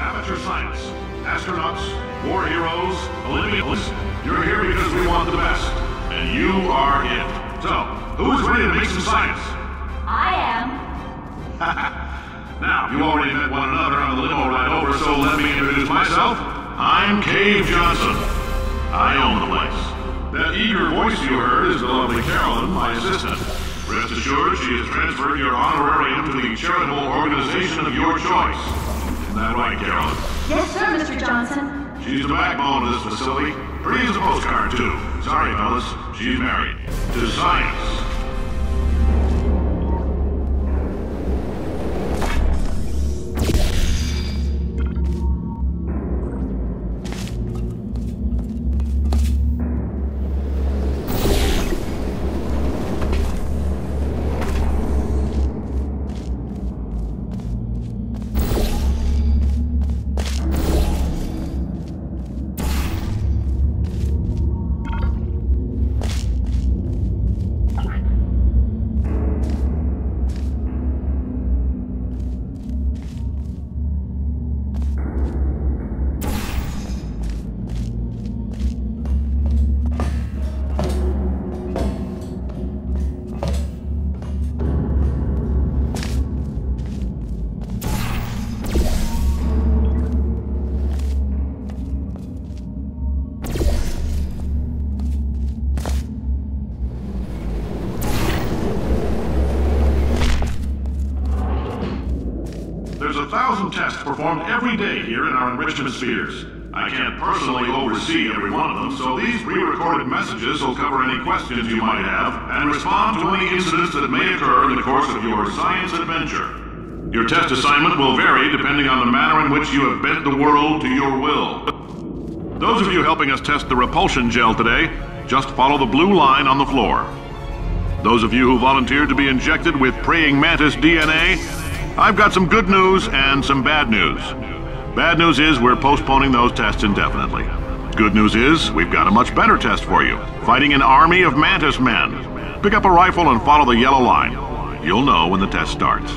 amateur science, astronauts, war heroes, Olympians. You're here because we want the best, and you are it. So, who is ready to make some science? I am. Now, you already met one another on the limo ride over, so let me introduce myself. I'm Cave Johnson. I own the place. That eager voice you heard is the lovely Carolyn, my assistant. Rest assured, she has transferred your honorarium to the charitable organization of your choice. Isn't that right, Carolyn? Yes, sir, Mr. Johnson. She's the backbone of this facility. Pretty as a postcard, too. Sorry, fellas. She's married. To science. There's 1,000 tests performed every day here in our enrichment spheres. I can't personally oversee every one of them, so these pre-recorded messages will cover any questions you might have and respond to any incidents that may occur in the course of your science adventure. Your test assignment will vary depending on the manner in which you have bent the world to your will. Those of you helping us test the repulsion gel today, just follow the blue line on the floor. Those of you who volunteered to be injected with praying mantis DNA, I've got some good news and some bad news. Bad news is we're postponing those tests indefinitely. Good news is we've got a much better test for you, fighting an army of mantis men. Pick up a rifle and follow the yellow line. You'll know when the test starts.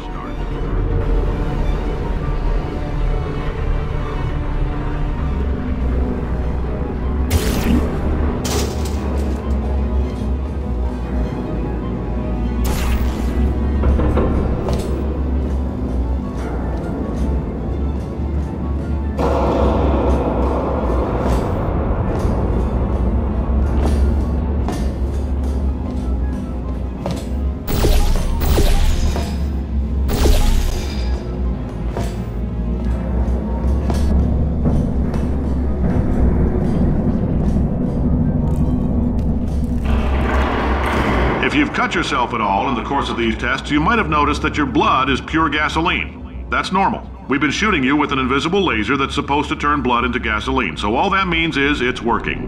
If you've cut yourself at all in the course of these tests, you might have noticed that your blood is pure gasoline. That's normal. We've been shooting you with an invisible laser that's supposed to turn blood into gasoline, so all that means is it's working.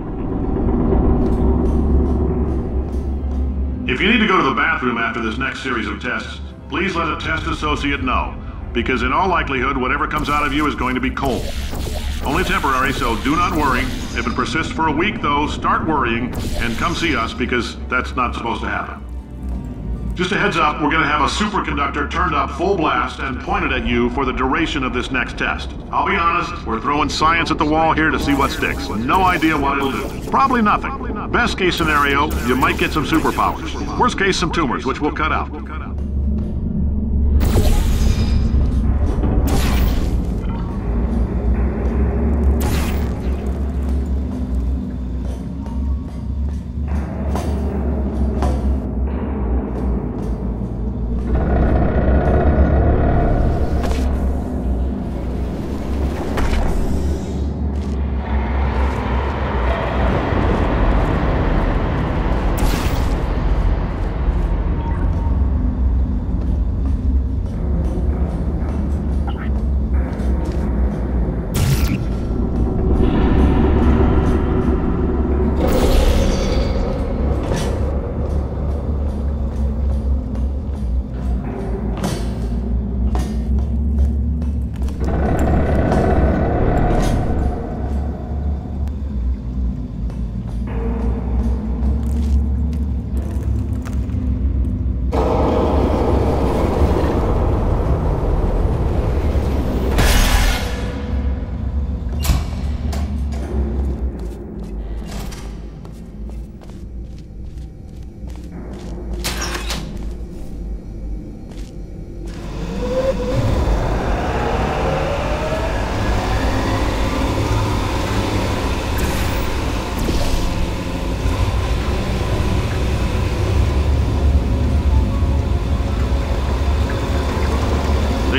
If you need to go to the bathroom after this next series of tests, please let a test associate know, because in all likelihood, whatever comes out of you is going to be cold. Only temporary, so do not worry. If it persists for a week, though, start worrying and come see us, because that's not supposed to happen. Just a heads up, we're going to have a superconductor turned up full blast and pointed at you for the duration of this next test. I'll be honest, we're throwing science at the wall here to see what sticks. No idea what it'll do. Probably nothing. Best case scenario, you might get some superpowers. Worst case, some tumors, which we'll cut out.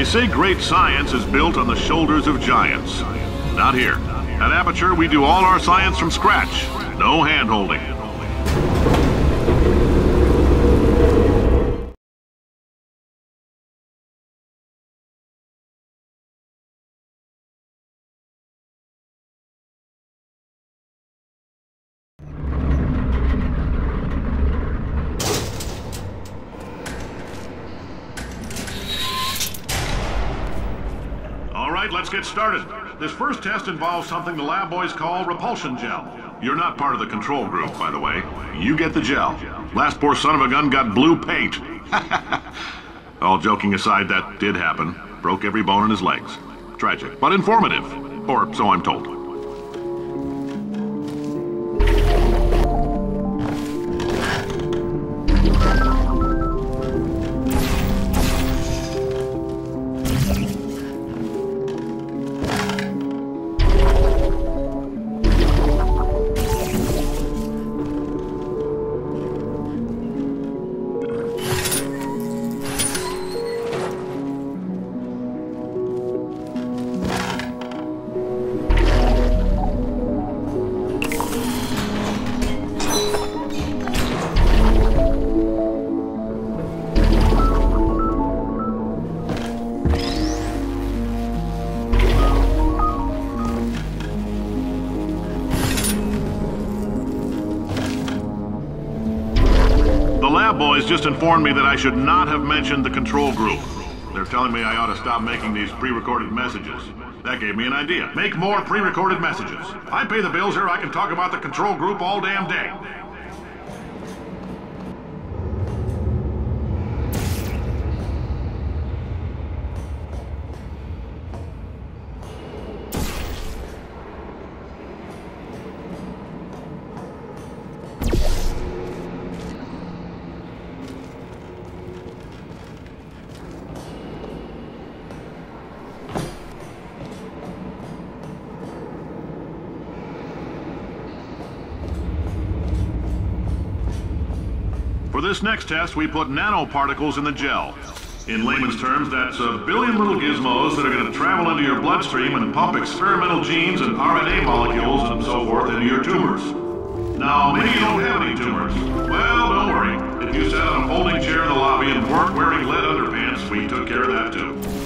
say great science is built on the shoulders of giants. Not here. At Aperture, we do all our science from scratch. No hand-holding. Let's get started. This first test involves something the lab boys call repulsion gel. You're not part of the control group, by the way. You get the gel. Last poor son of a gun got blue paint. All joking aside, that did happen. Broke every bone in his legs. Tragic, but informative. Or so I'm told. Boys just informed me that I should not have mentioned the control group. They're telling me I ought to stop making these pre-recorded messages. That gave me an idea. Make more pre-recorded messages. I pay the bills here, I can talk about the control group all damn day. For this next test, we put nanoparticles in the gel. In layman's terms, that's a billion little gizmos that are going to travel into your bloodstream and pump experimental genes and RNA molecules and so forth into your tumors. Now, maybe you don't have any tumors. Well, don't worry. If you sat on a folding chair in the lobby and weren't wearing lead underpants, we took care of that too.